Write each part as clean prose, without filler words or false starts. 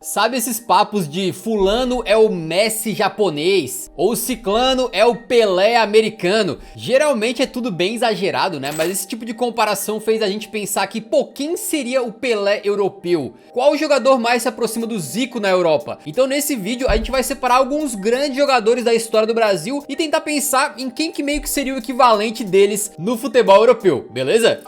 Sabe esses papos de fulano é o Messi japonês ou ciclano é o Pelé americano? Geralmente é tudo bem exagerado, né? Mas esse tipo de comparação fez a gente pensar que, pô, quem seria o Pelé europeu? Qual jogador mais se aproxima do Zico na Europa? Então nesse vídeo a gente vai separar alguns grandes jogadores da história do Brasil e tentar pensar em quem que meio que seria o equivalente deles no futebol europeu, beleza?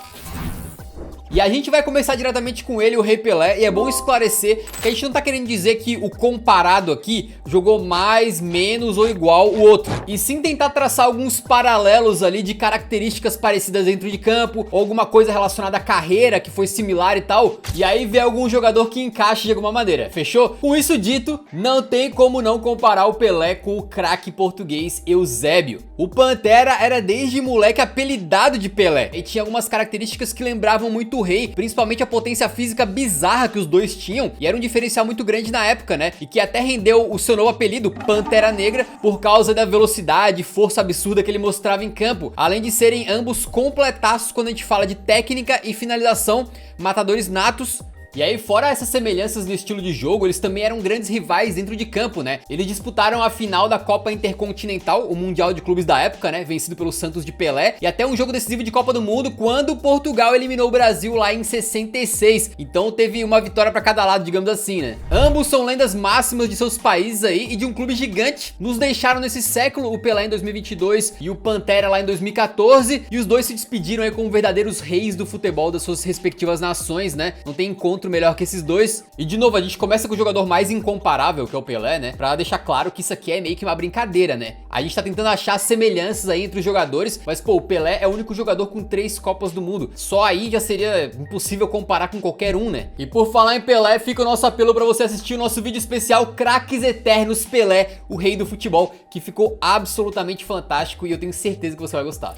E a gente vai começar diretamente com ele, o Rei Pelé, e é bom esclarecer que a gente não tá querendo dizer que o comparado aqui jogou mais, menos ou igual o outro, e sim tentar traçar alguns paralelos ali de características parecidas dentro de campo, ou alguma coisa relacionada à carreira que foi similar e tal, e aí ver algum jogador que encaixe de alguma maneira, fechou? Com isso dito, não tem como não comparar o Pelé com o craque português Eusébio. O Pantera era desde moleque apelidado de Pelé, e tinha algumas características que lembravam muito o Rei, principalmente a potência física bizarra que os dois tinham, e era um diferencial muito grande na época, né? E que até rendeu o seu novo apelido, Pantera Negra, por causa da velocidade e força absurda que ele mostrava em campo, além de serem ambos completaços quando a gente fala de técnica e finalização, matadores natos. E aí, fora essas semelhanças no estilo de jogo, eles também eram grandes rivais dentro de campo, né? Eles disputaram a final da Copa Intercontinental, o Mundial de Clubes da época, né? Vencido pelo Santos de Pelé, e até um jogo decisivo de Copa do Mundo, quando Portugal eliminou o Brasil lá em 66. Então teve uma vitória pra cada lado, digamos assim, né? Ambos são lendas máximas de seus países aí e de um clube gigante. Nos deixaram nesse século, o Pelé em 2022 e o Pantera lá em 2014. E os dois se despediram aí como verdadeiros reis do futebol das suas respectivas nações, né? Não tem encontro melhor que esses dois. E de novo, a gente começa com o jogador mais incomparável, que é o Pelé, né? Pra deixar claro que isso aqui é meio que uma brincadeira, né? A gente tá tentando achar semelhanças aí entre os jogadores, mas pô, o Pelé é o único jogador com 3 Copas do Mundo. Só aí já seria impossível comparar com qualquer um, né? E por falar em Pelé, fica o nosso apelo pra você assistir o nosso vídeo especial Craques Eternos Pelé, o rei do futebol, que ficou absolutamente fantástico e eu tenho certeza que você vai gostar.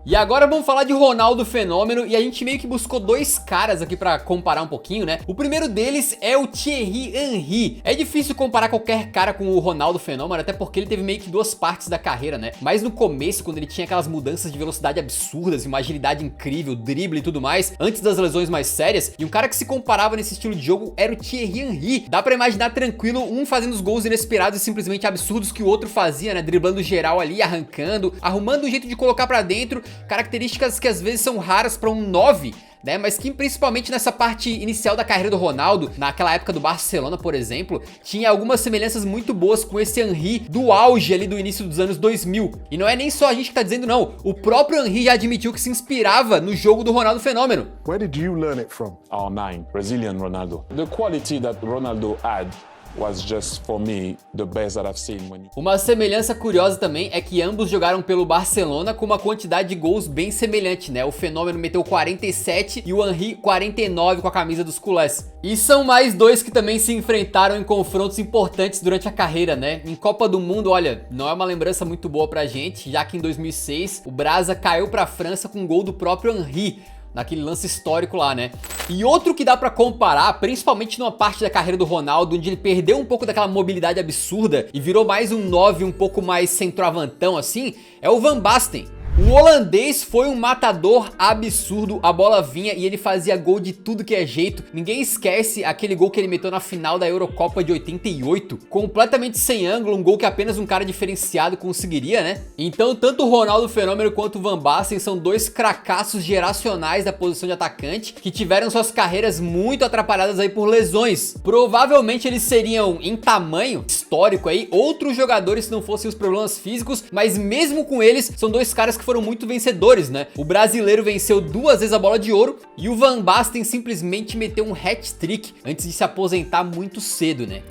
E agora vamos falar de Ronaldo Fenômeno, e a gente meio que buscou dois caras aqui pra comparar um pouquinho, né? O primeiro deles é o Thierry Henry. É difícil comparar qualquer cara com o Ronaldo Fenômeno, até porque ele teve meio que duas partes da carreira, né? Mas no começo, quando ele tinha aquelas mudanças de velocidade absurdas e uma agilidade incrível, drible e tudo mais, antes das lesões mais sérias, e um cara que se comparava nesse estilo de jogo era o Thierry Henry. Dá pra imaginar tranquilo um fazendo os gols inesperados e simplesmente absurdos que o outro fazia, né? Driblando geral ali, arrancando, arrumando um jeito de colocar pra dentro, características que às vezes são raras para um 9, né? Mas que principalmente nessa parte inicial da carreira do Ronaldo, naquela época do Barcelona, por exemplo, tinha algumas semelhanças muito boas com esse Henry do auge ali do início dos anos 2000. E não é nem só a gente que tá dizendo não, o próprio Henry já admitiu que se inspirava no jogo do Ronaldo Fenômeno. Where did you learn it from? R9, Brazilian Ronaldo. The quality that Ronaldo had was just for me the best that I've seen when... Uma semelhança curiosa também é que ambos jogaram pelo Barcelona com uma quantidade de gols bem semelhante, né? O Fenômeno meteu 47 e o Henry 49 com a camisa dos culés. E são mais dois que também se enfrentaram em confrontos importantes durante a carreira, né? Em Copa do Mundo, olha, não é uma lembrança muito boa pra gente, já que em 2006 o Brasa caiu pra França com um gol do próprio Henry, naquele lance histórico lá, né? E outro que dá pra comparar, principalmente numa parte da carreira do Ronaldo, onde ele perdeu um pouco daquela mobilidade absurda e virou mais um 9 um pouco mais centroavantão assim, é o Van Basten. O holandês foi um matador absurdo, a bola vinha e ele fazia gol de tudo que é jeito. Ninguém esquece aquele gol que ele meteu na final da Eurocopa de 88, completamente sem ângulo, um gol que apenas um cara diferenciado conseguiria, né? Então tanto o Ronaldo Fenômeno quanto o Van Basten são dois cracassos geracionais da posição de atacante, que tiveram suas carreiras muito atrapalhadas aí por lesões. Provavelmente eles seriam, em tamanho histórico aí, outros jogadores se não fossem os problemas físicos, mas mesmo com eles, são dois caras que foram muito vencedores, né? O brasileiro venceu 2 vezes a bola de ouro e o Van Basten simplesmente meteu um hat-trick antes de se aposentar muito cedo, né?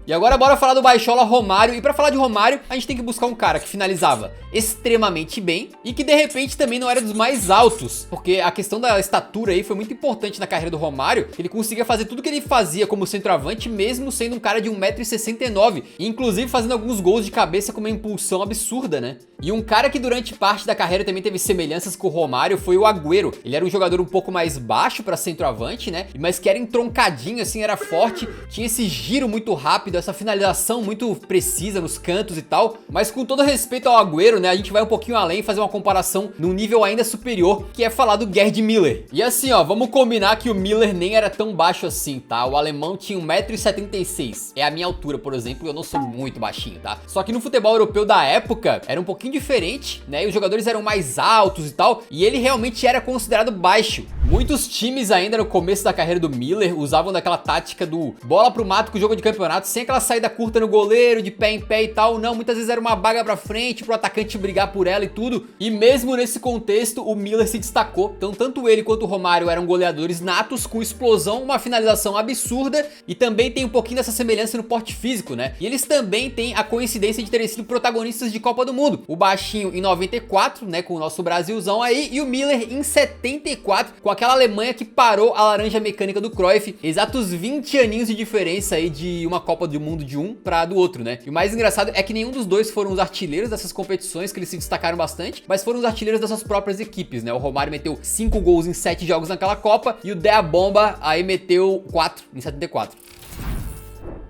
E agora bora falar do baixola Romário, e pra falar de Romário, a gente tem que buscar um cara que finalizava extremamente bem e que de repente também não era dos mais altos, porque a questão da estatura aí foi muito importante na carreira do Romário. Ele conseguia fazer tudo que ele fazia como centroavante, mesmo sendo um cara de 1,69 m, e inclusive fazendo alguns gols de cabeça com uma impulsão absurda, né? E um cara que durante parte da carreira também teve semelhanças com o Romário foi o Agüero. Ele era um jogador um pouco mais baixo pra centroavante, né? Mas que era entroncadinho, assim, era forte, tinha esse giro muito rápido rápido, essa finalização muito precisa nos cantos e tal. Mas com todo respeito ao Agüero, né, a gente vai um pouquinho além e fazer uma comparação num nível ainda superior, que é falar do Gerd Müller. E assim, ó, vamos combinar que o Müller nem era tão baixo assim, tá? O alemão tinha 1,76 m. É a minha altura, por exemplo, eu não sou muito baixinho, tá? Só que no futebol europeu da época era um pouquinho diferente, né? E os jogadores eram mais altos e tal, e ele realmente era considerado baixo. Muitos times ainda no começo da carreira do Müller usavam daquela tática do bola pro mato com o jogo de campeonato, sem aquela saída curta no goleiro, de pé em pé e tal. Não, muitas vezes era uma baga pra frente, pro atacante brigar por ela e tudo. E mesmo nesse contexto, o Müller se destacou. Então tanto ele quanto o Romário eram goleadores natos, com explosão, uma finalização absurda, e também tem um pouquinho dessa semelhança no porte físico, né? E eles também têm a coincidência de terem sido protagonistas de Copa do Mundo. O baixinho em 94, né, com o nosso Brasilzão aí, e o Müller em 74, com aquela Alemanha que parou a laranja mecânica do Cruyff. Exatos 20 aninhos de diferença aí de uma Copa do Mundo de um para do outro, né? E o mais engraçado é que nenhum dos dois foram os artilheiros dessas competições, que eles se destacaram bastante, mas foram os artilheiros das suas próprias equipes, né? O Romário meteu 5 gols em 7 jogos naquela Copa, e o Dea Bomba aí meteu 4 em 74.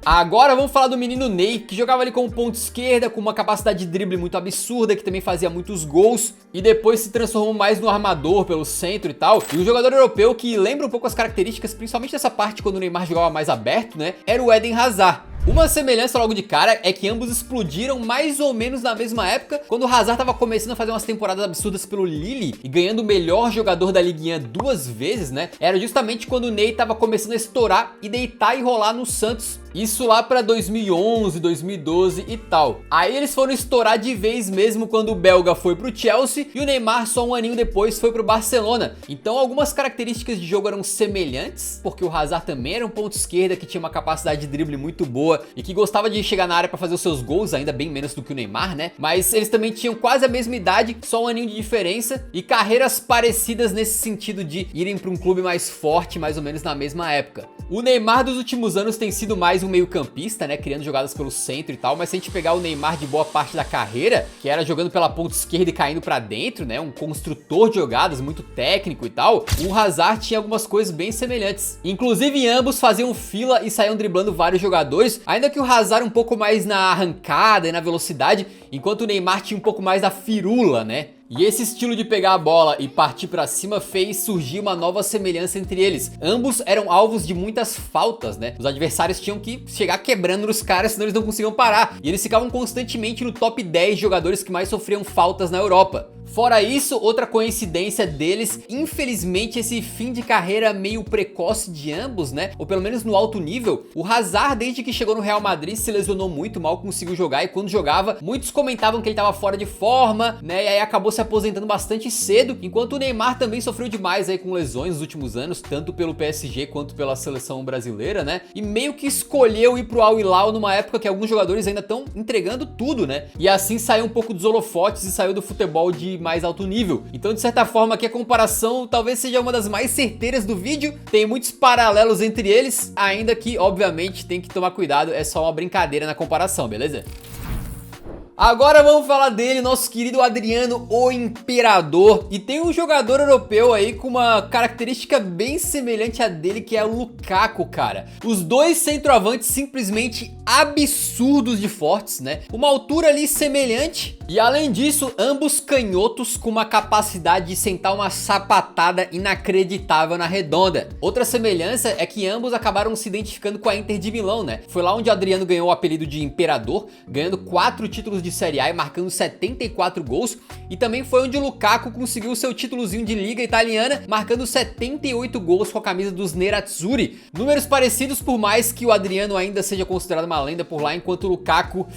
Agora vamos falar do menino Ney, que jogava ali como ponta esquerda, com uma capacidade de drible muito absurda, que também fazia muitos gols, e depois se transformou mais no armador pelo centro e tal. E um jogador europeu que lembra um pouco as características, principalmente dessa parte quando o Neymar jogava mais aberto, né, era o Eden Hazard. Uma semelhança logo de cara é que ambos explodiram mais ou menos na mesma época, quando o Hazard tava começando a fazer umas temporadas absurdas pelo Lille e ganhando o melhor jogador da liguinha 2 vezes, né? Era justamente quando o Ney tava começando a estourar e deitar e rolar no Santos. Isso lá pra 2011, 2012 e tal. Aí eles foram estourar de vez mesmo quando o belga foi pro Chelsea e o Neymar só um aninho depois foi pro Barcelona. Então algumas características de jogo eram semelhantes, porque o Hazard também era um ponto esquerda que tinha uma capacidade de drible muito boa e que gostava de chegar na área pra fazer os seus gols, ainda bem menos do que o Neymar, né? Mas eles também tinham quase a mesma idade, só um aninho de diferença, e carreiras parecidas nesse sentido de irem pra um clube mais forte, mais ou menos na mesma época. O Neymar dos últimos anos tem sido mais um meio campista, né? Criando jogadas pelo centro e tal, mas se a gente pegar o Neymar de boa parte da carreira, que era jogando pela ponta esquerda e caindo pra dentro, né? Um construtor de jogadas, muito técnico e tal, o Hazard tinha algumas coisas bem semelhantes. Inclusive ambos faziam fila e saíam driblando vários jogadores, ainda que o Hazard um pouco mais na arrancada e na velocidade, enquanto o Neymar tinha um pouco mais da firula, né? E esse estilo de pegar a bola e partir pra cima fez surgir uma nova semelhança entre eles. Ambos eram alvos de muitas faltas, né? Os adversários tinham que chegar quebrando nos caras, senão eles não conseguiam parar. E eles ficavam constantemente no top 10 de jogadores que mais sofriam faltas na Europa. Fora isso, outra coincidência deles, infelizmente esse fim de carreira meio precoce de ambos, né? Ou pelo menos no alto nível. O Hazard, desde que chegou no Real Madrid, se lesionou muito, mal conseguiu jogar, e quando jogava, muitos comentavam que ele tava fora de forma, né? E aí acabou se aposentando bastante cedo, enquanto o Neymar também sofreu demais aí com lesões nos últimos anos, tanto pelo PSG quanto pela seleção brasileira, né? E meio que escolheu ir pro Al Hilal numa época que alguns jogadores ainda estão entregando tudo, né? E assim saiu um pouco dos holofotes e saiu do futebol de mais alto nível. Então, de certa forma, aqui a comparação talvez seja uma das mais certeiras do vídeo. Tem muitos paralelos entre eles, ainda que, obviamente, tem que tomar cuidado, é só uma brincadeira na comparação, beleza? Agora vamos falar dele, nosso querido Adriano, o Imperador. E tem um jogador europeu aí com uma característica bem semelhante a dele, que é o Lukaku, cara. Os dois centroavantes simplesmente absurdos de fortes, né? Uma altura ali semelhante. E além disso, ambos canhotos com uma capacidade de sentar uma sapatada inacreditável na redonda. Outra semelhança é que ambos acabaram se identificando com a Inter de Milão, né? Foi lá onde o Adriano ganhou o apelido de Imperador, ganhando 4 títulos de Série A e marcando 74 gols, e também foi onde o Lukaku conseguiu seu títulozinho de Liga Italiana, marcando 78 gols com a camisa dos Nerazzurri. Números parecidos, por mais que o Adriano ainda seja considerado uma lenda por lá, enquanto o Lukaku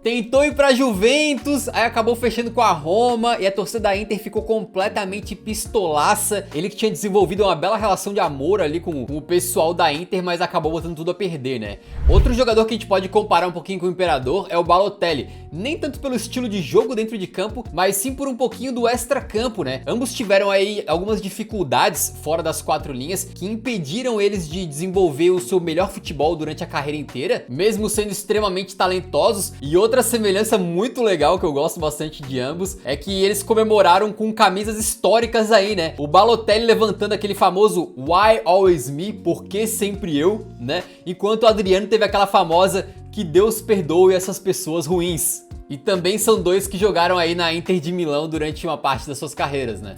tentou ir pra Juventus, aí acabou fechando com a Roma, e a torcida da Inter ficou completamente pistolaça. Ele que tinha desenvolvido uma bela relação de amor ali com o pessoal da Inter, mas acabou botando tudo a perder, né? Outro jogador que a gente pode comparar um pouquinho com o Imperador é o Balotelli. Nem tanto pelo estilo de jogo dentro de campo, mas sim por um pouquinho do extra-campo, né? Ambos tiveram aí algumas dificuldades fora das 4 linhas que impediram eles de desenvolver o seu melhor futebol durante a carreira inteira, mesmo sendo extremamente talentosos. E outra outra semelhança muito legal que eu gosto bastante de ambos é que eles comemoraram com camisas históricas aí, né? O Balotelli levantando aquele famoso Why Always Me? Por que sempre eu? Né? Enquanto o Adriano teve aquela famosa que Deus perdoe essas pessoas ruins. E também são dois que jogaram aí na Inter de Milão durante uma parte das suas carreiras, né?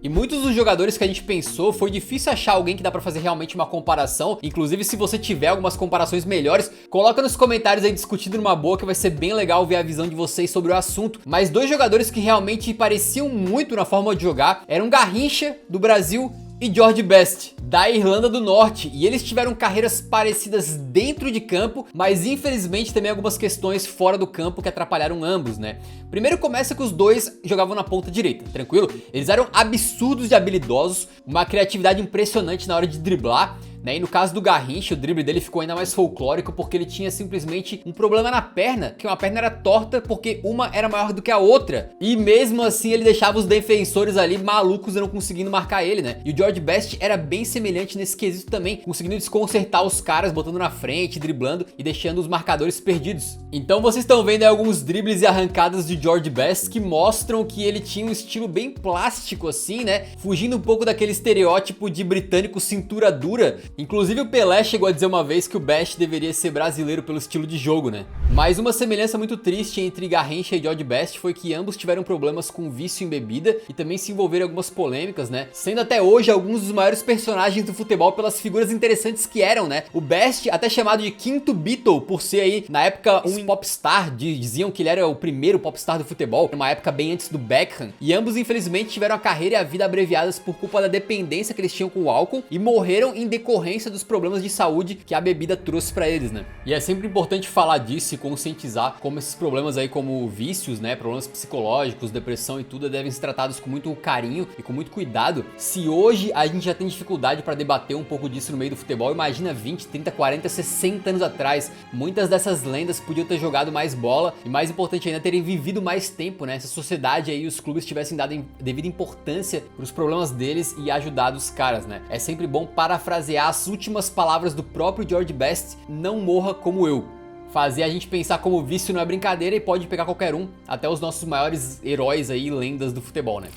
E muitos dos jogadores que a gente pensou, foi difícil achar alguém que dá pra fazer realmente uma comparação. Inclusive, se você tiver algumas comparações melhores, coloca nos comentários aí discutindo numa boa, que vai ser bem legal ver a visão de vocês sobre o assunto. Mas dois jogadores que realmente pareciam muito na forma de jogar eram Garrincha, do Brasil, e George Best, da Irlanda do Norte, e eles tiveram carreiras parecidas dentro de campo, mas infelizmente também algumas questões fora do campo que atrapalharam ambos, né? Primeiro começa que os dois jogavam na ponta direita, tranquilo? Eles eram absurdos de habilidosos, uma criatividade impressionante na hora de driblar, né? E no caso do Garrincha, o drible dele ficou ainda mais folclórico porque ele tinha simplesmente um problema na perna, que uma perna era torta porque uma era maior do que a outra. E mesmo assim ele deixava os defensores ali malucos não conseguindo marcar ele, né? E o George Best era bem semelhante nesse quesito também, conseguindo desconcertar os caras, botando na frente, driblando e deixando os marcadores perdidos. Então vocês estão vendo aí alguns dribles e arrancadas de George Best que mostram que ele tinha um estilo bem plástico assim, né? Fugindo um pouco daquele estereótipo de britânico cintura dura. Inclusive o Pelé chegou a dizer uma vez que o Best deveria ser brasileiro pelo estilo de jogo, né? Mas uma semelhança muito triste entre Garrincha e George Best foi que ambos tiveram problemas com vício em bebida e também se envolveram em algumas polêmicas, né? Sendo até hoje alguns dos maiores personagens do futebol pelas figuras interessantes que eram, né? O Best, até chamado de quinto Beatle, por ser aí, na época, um popstar, diziam que ele era o primeiro popstar do futebol, numa época bem antes do Beckham, e ambos infelizmente tiveram a carreira e a vida abreviadas por culpa da dependência que eles tinham com o álcool e morreram em decorrência dos problemas de saúde que a bebida trouxe pra eles, né? E é sempre importante falar disso e conscientizar como esses problemas aí, como vícios, né, problemas psicológicos, depressão e tudo, devem ser tratados com muito carinho e com muito cuidado. Se hoje a gente já tem dificuldade pra debater um pouco disso no meio do futebol, imagina 20, 30, 40, 60 anos atrás. Muitas dessas lendas podiam ter jogado mais bola e, mais importante ainda, terem vivido mais tempo, né? Se a sociedade aí e os clubes tivessem dado devida importância pros problemas deles e ajudado os caras, né? É sempre bom parafrasear as últimas palavras do próprio George Best: não morra como eu. Fazer a gente pensar como vício não é brincadeira e pode pegar qualquer um, até os nossos maiores heróis aí, lendas do futebol, né?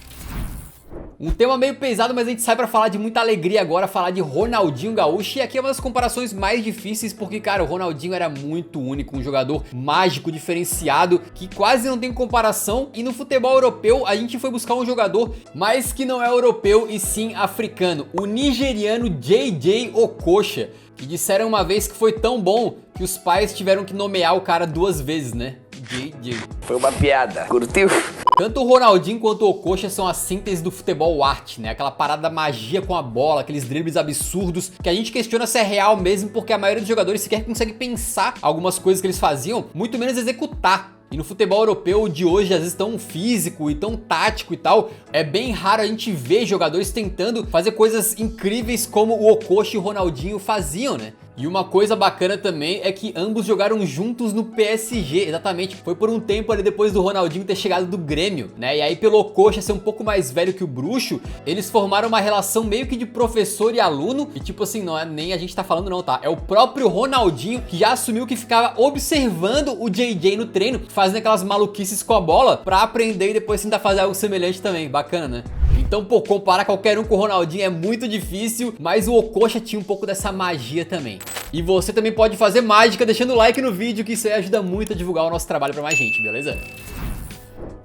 Um tema meio pesado, mas a gente sai pra falar de muita alegria agora, falar de Ronaldinho Gaúcho. E aqui é uma das comparações mais difíceis, porque, cara, o Ronaldinho era muito único, um jogador mágico, diferenciado, que quase não tem comparação. E no futebol europeu, a gente foi buscar um jogador, mas que não é europeu e sim africano, o nigeriano JJ Okocha, que disseram uma vez que foi tão bom que os pais tiveram que nomear o cara 2 vezes, né? JJ. Foi uma piada, curtiu? Tanto o Ronaldinho quanto o Okocha são a síntese do futebol arte, né? Aquela parada da magia com a bola, aqueles dribles absurdos que a gente questiona se é real mesmo, porque a maioria dos jogadores sequer consegue pensar algumas coisas que eles faziam, muito menos executar. E no futebol europeu de hoje, às vezes tão físico e tão tático e tal, é bem raro a gente ver jogadores tentando fazer coisas incríveis como o Okocha e o Ronaldinho faziam, né? E uma coisa bacana também é que ambos jogaram juntos no PSG, exatamente. Foi por um tempo ali depois do Ronaldinho ter chegado do Grêmio, né? E aí pelo Okocha ser um pouco mais velho que o Bruxo, eles formaram uma relação meio que de professor e aluno. E tipo assim, não é nem a gente tá falando não, tá? É o próprio Ronaldinho que já assumiu que ficava observando o JJ no treino, fazendo aquelas maluquices com a bola pra aprender e depois tentar fazer algo semelhante também. Bacana, né? Então, pô, comparar qualquer um com o Ronaldinho é muito difícil, mas o Okocha tinha um pouco dessa magia também. E você também pode fazer mágica deixando o like no vídeo, que isso aí ajuda muito a divulgar o nosso trabalho pra mais gente, beleza?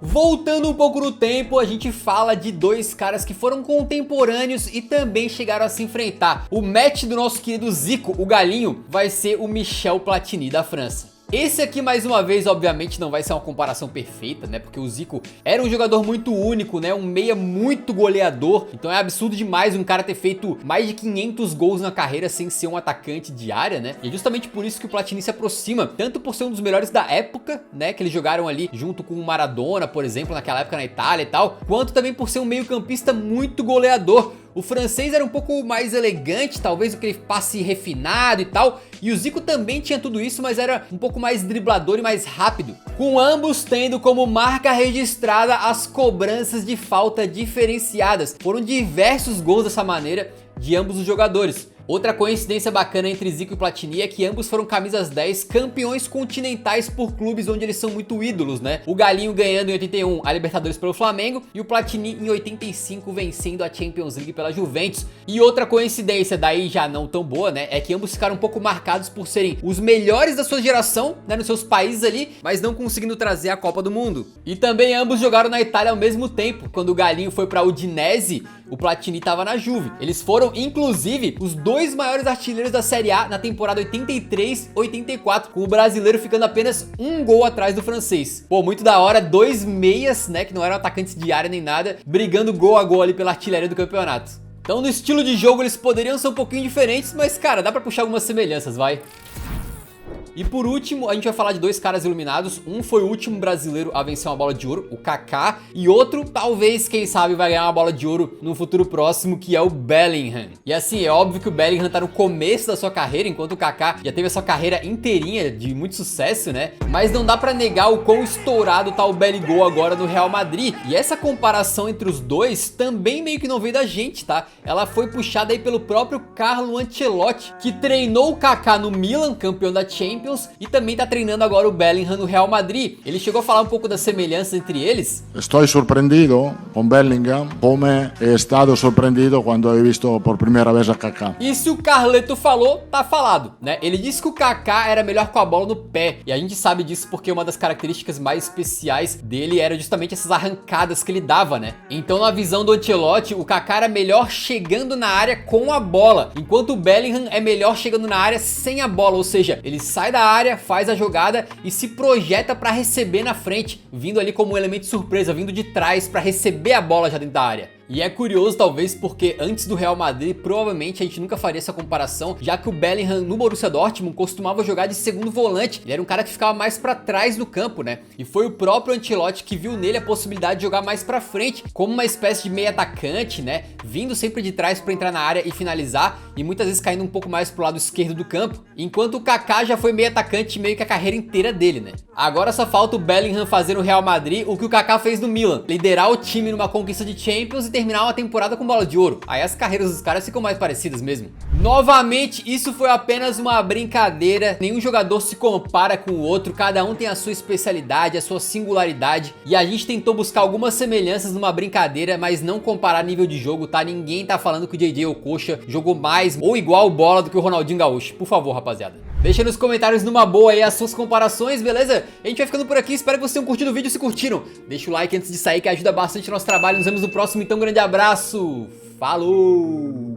Voltando um pouco no tempo, a gente fala de dois caras que foram contemporâneos e também chegaram a se enfrentar. O match do nosso querido Zico, o Galinho, vai ser o Michel Platini da França. Esse aqui, mais uma vez, obviamente não vai ser uma comparação perfeita, né? Porque o Zico era um jogador muito único, né? Um meia muito goleador. Então é absurdo demais um cara ter feito mais de 500 gols na carreira sem ser um atacante de área, né? E é justamente por isso que o Platini se aproxima, tanto por ser um dos melhores da época, né? Que eles jogaram ali junto com o Maradona, por exemplo, naquela época na Itália e tal. Quanto também por ser um meio campista muito goleador. O francês era um pouco mais elegante, talvez aquele passe refinado e tal. E o Zico também tinha tudo isso, mas era um pouco mais driblador e mais rápido. Com ambos tendo como marca registrada as cobranças de falta diferenciadas. Foram diversos gols dessa maneira de ambos os jogadores. Outra coincidência bacana entre Zico e Platini é que ambos foram camisas 10 campeões continentais por clubes onde eles são muito ídolos, né? O Galinho ganhando em 81 a Libertadores pelo Flamengo e o Platini em 85 vencendo a Champions League pela Juventus. E outra coincidência daí já não tão boa, né, é que ambos ficaram um pouco marcados por serem os melhores da sua geração, né, nos seus países ali, mas não conseguindo trazer a Copa do Mundo. E também ambos jogaram na Itália ao mesmo tempo. Quando o Galinho foi pra Udinese, o Platini tava na Juve. Eles foram, inclusive, os dois maiores artilheiros da Série A na temporada 83-84, com o brasileiro ficando apenas um gol atrás do francês. Pô, muito da hora, dois meias, né, que não eram atacantes de área nem nada, brigando gol a gol ali pela artilharia do campeonato. Então no estilo de jogo eles poderiam ser um pouquinho diferentes, mas cara, dá pra puxar algumas semelhanças, vai. E por último, a gente vai falar de dois caras iluminados. Um foi o último brasileiro a vencer uma bola de ouro, o Kaká. E outro, talvez, quem sabe, vai ganhar uma bola de ouro no futuro próximo, que é o Bellingham. E assim, é óbvio que o Bellingham tá no começo da sua carreira, enquanto o Kaká já teve a sua carreira inteirinha de muito sucesso, né? Mas não dá pra negar o quão estourado tá o Belligol agora no Real Madrid. E essa comparação entre os dois também meio que não veio da gente, tá? Ela foi puxada aí pelo próprio Carlo Ancelotti, que treinou o Kaká no Milan, campeão da Champions, e também tá treinando agora o Bellingham no Real Madrid. Ele chegou a falar um pouco das semelhanças entre eles. Estou surpreendido com Bellingham, como he estado surpreendido quando he visto por primeira vez a Kaká. E se o Carleto falou, tá falado, né? Ele disse que o Kaká era melhor com a bola no pé, e a gente sabe disso porque uma das características mais especiais dele era justamente essas arrancadas que ele dava, né? Então na visão do Ancelotti, o Kaká era melhor chegando na área com a bola, enquanto o Bellingham é melhor chegando na área sem a bola, ou seja, ele sai da área, faz a jogada e se projeta para receber na frente, vindo ali como um elemento surpresa, vindo de trás para receber a bola já dentro da área. E é curioso talvez porque antes do Real Madrid provavelmente a gente nunca faria essa comparação, já que o Bellingham no Borussia Dortmund costumava jogar de segundo volante. Ele era um cara que ficava mais pra trás no campo, né? E foi o próprio Ancelotti que viu nele a possibilidade de jogar mais pra frente, como uma espécie de meio atacante, né? Vindo sempre de trás pra entrar na área e finalizar, e muitas vezes caindo um pouco mais pro lado esquerdo do campo, enquanto o Kaká já foi meio atacante meio que a carreira inteira dele, né? Agora só falta o Bellingham fazer no Real Madrid o que o Kaká fez no Milan, liderar o time numa conquista de Champions e terminar uma temporada com bola de ouro. Aí as carreiras dos caras ficam mais parecidas mesmo. Novamente, isso foi apenas uma brincadeira. Nenhum jogador se compara com o outro. Cada um tem a sua especialidade, a sua singularidade. E a gente tentou buscar algumas semelhanças numa brincadeira, mas não comparar nível de jogo, tá? Ninguém tá falando que o JJ Okocha jogou mais ou igual bola do que o Ronaldinho Gaúcho. Por favor, rapaziada. Deixa nos comentários numa boa aí as suas comparações, beleza? A gente vai ficando por aqui, espero que vocês tenham curtido o vídeo. Se curtiram, deixa o like antes de sair que ajuda bastante o nosso trabalho. Nos vemos no próximo, então grande abraço, falou!